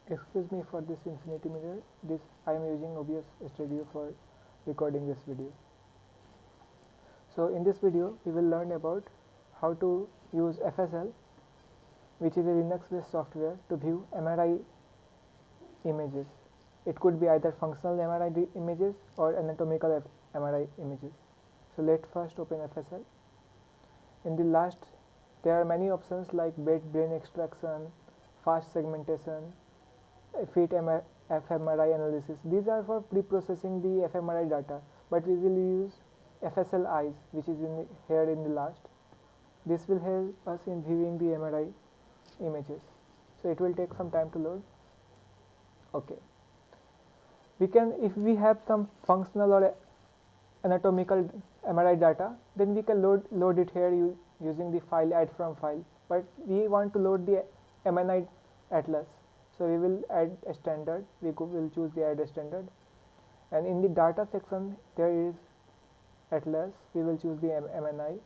Excuse me for this infinity mirror. This I am using OBS Studio for recording this video. So in this video we will learn about how to use FSL, which is a Linux based software, to view MRI images. It could be either functional MRI images or anatomical MRI images. So let's first open FSL. In the last, there are many options like brain extraction, fast segmentation, fit fMRI analysis. These are for pre-processing the fMRI data, but we will use FSL eyes, which is here in the last. This will help us in viewing the MRI images. So it will take some time to load. Okay. We can, if we have some functional or anatomical MRI data, then we can load it here using the file add from file. But we want to load the MNI atlas, so we will add a standard. We will choose the add a standard, and in the data section there is atlas. We will choose the MNI.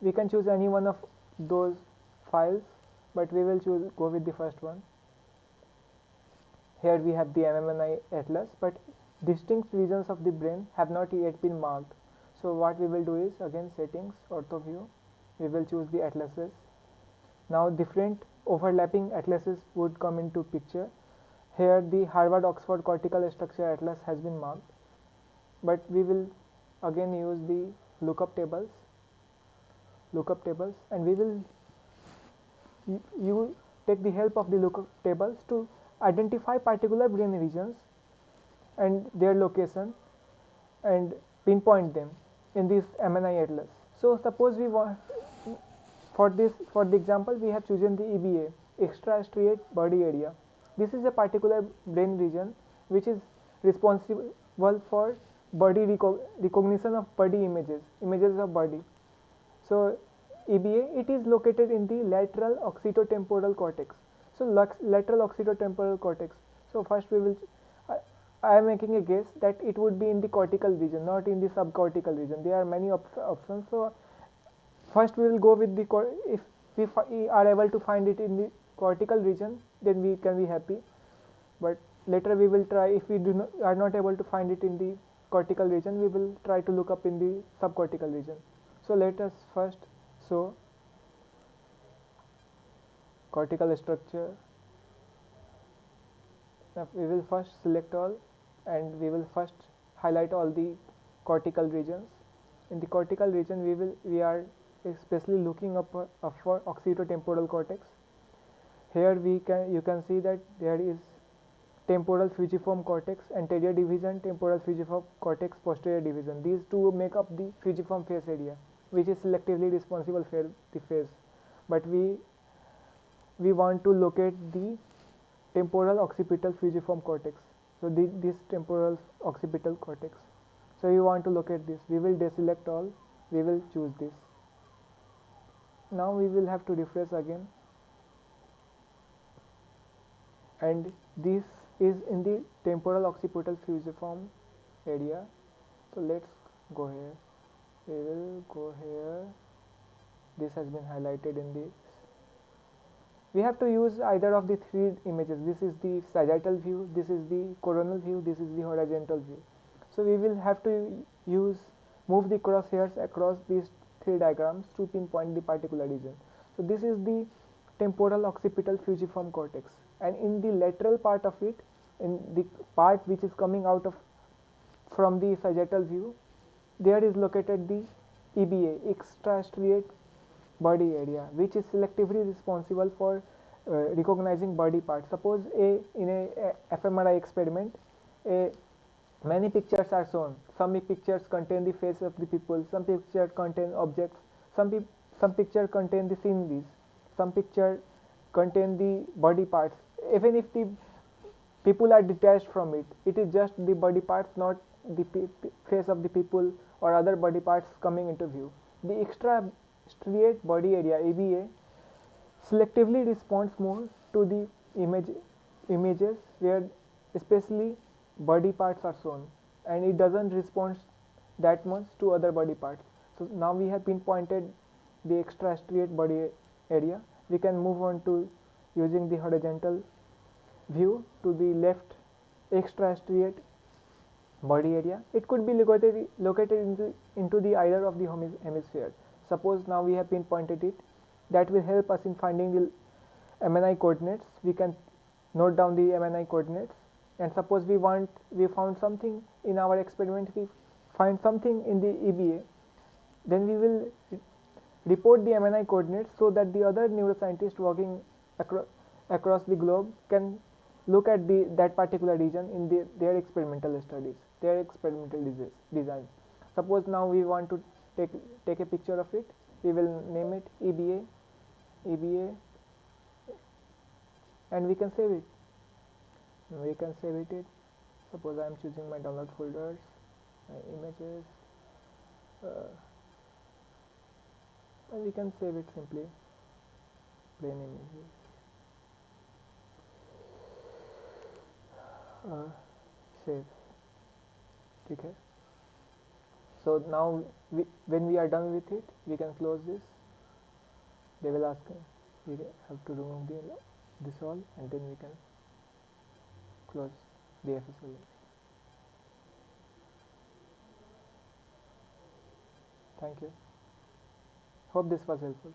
We can choose any one of those files, but we will go with the first one. Here we have the MNI atlas, but distinct regions of the brain have not yet been marked. So what we will do is, again, settings, ortho view, we will choose the atlases. Now different overlapping atlases would come into picture. Here the Harvard Oxford Cortical Structure Atlas has been marked, but we will again use the lookup tables, and we will you take the help of the lookup tables to identify particular brain regions and their location and pinpoint them in this MNI atlas. So suppose we want, for the example, we have chosen the EBA, Extrastriate Body Area. This is a particular brain region which is responsible for body recognition of body images of body. So EBA, it is located in the lateral occipitotemporal cortex. So lateral occipitotemporal cortex. So first we will, I am making a guess that it would be in the cortical region, not in the subcortical region. There are many options. So first we will go with the, if we are able to find it in the cortical region, then we can be happy. But later we will try, if we are not able to find it in the cortical region, we will try to look up in the subcortical region. So let us first show cortical structure. Now we will first select all, and we will first highlight all the cortical regions. In the cortical region, we are especially looking up for occipitotemporal cortex. Here you can see that there is temporal fusiform cortex, anterior division, temporal fusiform cortex, posterior division. These two make up the fusiform face area, which is selectively responsible for the face. But we want to locate the temporal occipital fusiform cortex. So this temporal occipital cortex. So you want to locate this. We will deselect all. We will choose this. Now we will have to refresh again, and this is in the temporal occipital fusiform area. So let's go here. We will go here. This has been highlighted in this. We have to use either of the three images. This is the sagittal view, this is the coronal view, this is the horizontal view. So we will have to move the crosshairs across these three diagrams to pinpoint the particular region. So this is the temporal occipital fusiform cortex, and in the lateral part of it, in the part which is coming out from the sagittal view, there is located the EBA, Extrastriate Body Area, which is selectively responsible for recognizing body parts. Suppose in a fMRI experiment, many pictures are shown. Some pictures contain the face of the people, some pictures contain objects, some pictures contain the sceneries, some pictures contain the body parts. Even if the people are detached from it, it is just the body parts, not the face of the people or other body parts coming into view. The Extrastriate Body Area, EBA, selectively responds more to the images where especially body parts are shown, and it doesn't respond that much to other body parts. So now we have pinpointed the Extrastriate Body Area. We can move on to using the horizontal view to the left extrastriate body area. It could be located into the either of the hemispheres. Suppose now we have pinpointed it. That will help us in finding the MNI coordinates. We can note down the MNI coordinates, and suppose we found something in our experiment, we find something in the EBA, then we will report the MNI coordinates so that the other neuroscientists working across the globe can look at that particular region in their experimental studies, their experimental designs. Suppose now we want to take a picture of it. We will name it EBA, and we can save it. Suppose I am choosing my download folders, my images, uh, and we can save it simply. Plain images. Save. Okay. So now when we are done with it, we can close this. They will ask we have to remove this all, and then we can close the FSL. Thank you. Hope this was helpful.